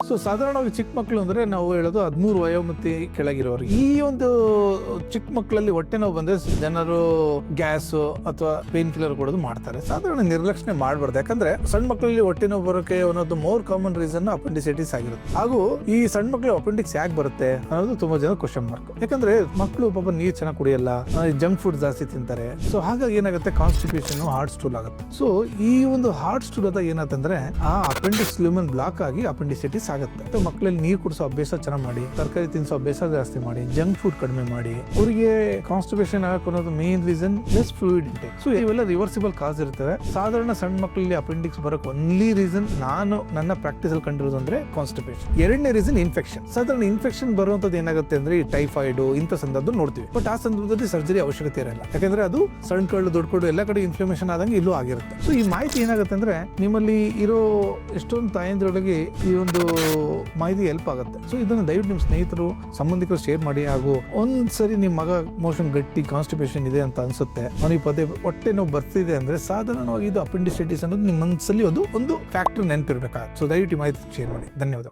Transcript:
So ಸಾಧಾರಣವಾಗಿ ಚಿಕ್ಕ ಮಕ್ಕಳು ಅಂದ್ರೆ ನಾವು ಹೇಳೋದು 13 ವಯೋಮಿತಿ ಕೆಳಗಿರೋರು. ಈ ಒಂದು ಚಿಕ್ಕ ಮಕ್ಕಳಲ್ಲಿ ಹೊಟ್ಟೆ ನೋವು ಬಂದ್ರೆ ಜನರು ಗ್ಯಾಸ್ ಅಥವಾ ಪೇನ್ ಕಿಲ್ಲರ್ ಕೊಡೋದು ಮಾಡ್ತಾರೆ. ಸಾಧಾರಣ ನಿರ್ಲಕ್ಷಣೆ ಮಾಡಬಾರ್ದು. ಯಾಕಂದ್ರೆ ಸಣ್ಣ ಮಕ್ಕಳಲ್ಲಿ ಹೊಟ್ಟೆ ನೋವು ಬರೋಕೆ ಅನ್ನೋದು ಮೋರ್ ಕಾಮನ್ ರೀಸನ್ ಅಪೆಂಡಿಸೈಟಿಸ್ ಆಗಿರುತ್ತೆ. ಹಾಗೂ ಈ ಸಣ್ಣ ಮಕ್ಕಳು ಅಪೆಂಡಿಕ್ಸ್ ಯಾಕೆ ಬರುತ್ತೆ ಅನ್ನೋದು ತುಂಬಾ ಜನ ಕ್ವಶನ್ ಮಾರ್ಕ್. ಯಾಕಂದ್ರೆ ಮಕ್ಕಳು ಪಾಪ ನೀರು ಚೆನ್ನಾಗಿ ಕುಡಿಯಲ್ಲ, ಜಂಕ್ ಫುಡ್ ಜಾಸ್ತಿ ತಿಂತಾರೆ. ಸೊ ಹಾಗಾಗಿ ಏನಾಗುತ್ತೆ, ಕಾನ್ಸ್ಟಿಪೇಷನ್, ಹಾರ್ಟ್ ಸ್ಟೂಲ್ ಆಗುತ್ತೆ. ಸೊ ಈ ಒಂದು ಹಾರ್ಟ್ ಸ್ಟೂಲ್ ಅದ ಏನಾಗುತ್ತೆ, ಆ ಅಪೆಂಡಿಕ್ಸ್ ಲ್ಯೂಮನ್ ಬ್ಲಾಕ್ ಆಗಿ ಅಪೆಂಡಿಸೈಟಿಸ್ ಆಗುತ್ತೆ. ಮಕ್ಕಳಲ್ಲಿ ನೀರು ಕುಡಿಸೋ ಅಭ್ಯಾಸ ಚೆನ್ನಾಗಿ ಮಾಡಿ, ತರಕಾರಿ ತಿನ್ಸೋ ಅಭ್ಯಾಸ ಜಾಸ್ತಿ ಮಾಡಿ, ಜಂಕ್ ಫುಡ್ ಕಡಿಮೆ ಮಾಡಿ. ಅವರಿಗೆ ಕಾನ್ಸ್ಟಿಪೇಷನ್ ಆಗಕ್ಕೆ ಅನ್ನೋದು main reason less fluid intake. So ಇವೆಲ್ಲ ರಿವರ್ಸಿಬಲ್ ಕಾಸ್ ಇರ್ತವೆ. ಸಾಧಾರಣ ಸಣ್ಣ ಮಕ್ಕಳಲ್ಲಿ ಅಪೆಂಡಿಕ್ಸ್ ಬರೋಕೆ ಒನ್ಲಿ ರೀಸನ್ ನಾನು ನನ್ನ ಪ್ರಾಕ್ಟೀಸ್ ಅಲ್ಲಿ ಕಂಡಿರೋದು ಅಂದ್ರೆ ಕಾನ್ಸ್ಟಿಪೇಷನ್. ಎರಡನೇ ರೀಸನ್ ಇನ್ಫೆಕ್ಷನ್. ಸಾಧಾರಣ ಇನ್ಫೆಕ್ಷನ್ ಬರುವಂತದ್ದು ಏನಾಗುತ್ತೆ ಅಂದ್ರೆ ಈ ಟೈಫಾಯ್ಡ್ ಇಂಥ ಸಂದರ್ಭ ನೋಡ್ತೀವಿ. ಬಟ್ ಆ ಸಂದರ್ಭದಲ್ಲಿ ಸರ್ಜರಿ ಅವಶ್ಯಕತೆ ಇರಲ್ಲ. ಯಾಕಂದ್ರೆ ಅದು ಸಣ್ಣ ಕಳ್ಳು ದೊಡ್ಡ ಕಳ್ಳು ಎಲ್ಲ ಕಡೆ ಇನ್ಫ್ಲಮೇಷನ್ ಆದಂಗೆ ಇಲ್ಲೂ ಆಗಿರುತ್ತೆ. ಸೊ ಈ ಮಾಹಿತಿ ಏನಾಗುತ್ತೆ ಅಂದ್ರೆ ನಿಮ್ಮಲ್ಲಿ ಇರೋ ಎಷ್ಟೊಂದು ತಾಯಂದ್ರೊಳಗೆ ಈ ಒಂದು ಮಾಹಿತಿ ಹೆಲ್ಪ್ ಆಗುತ್ತೆ. ಸೊ ಇದನ್ನು ದಯವಿಟ್ಟು ನಿಮ್ಮ ಸ್ನೇಹಿತರು, ಸಂಬಂಧಿಕರು ಶೇರ್ ಮಾಡಿ. ಹಾಗೂ ಒಂದ್ಸರಿ ನಿಮ್ಮ ಮಗ ಮೋಷನ್ ಗಟ್ಟಿ ಕಾನ್ಸ್ಟಿಪೇಷನ್ ಇದೆ ಅಂತ ಅನ್ಸುತ್ತೆ, ಅವನಿಗೆ ಪದೇ ಹೊಟ್ಟೆ ನೋವು ಬರ್ತಿದೆ ಅಂದ್ರೆ ಸಾಧಾರಣವಾಗಿ ಇದು ಅಪೆಂಡಿಸೈಟಿಸ್ ಅನ್ನೋದು ನಿಮ್ಮ ಮನಸ್ಸಲ್ಲಿ ಒಂದು ಫ್ಯಾಕ್ಟರ್ ನೆನಪಿರ್ಬೇಕಾಗುತ್ತೆ. ಸೊ ದಯವಿಟ್ಟು ಮಾಹಿತಿ ಶೇರ್ ಮಾಡಿ. ಧನ್ಯವಾದ.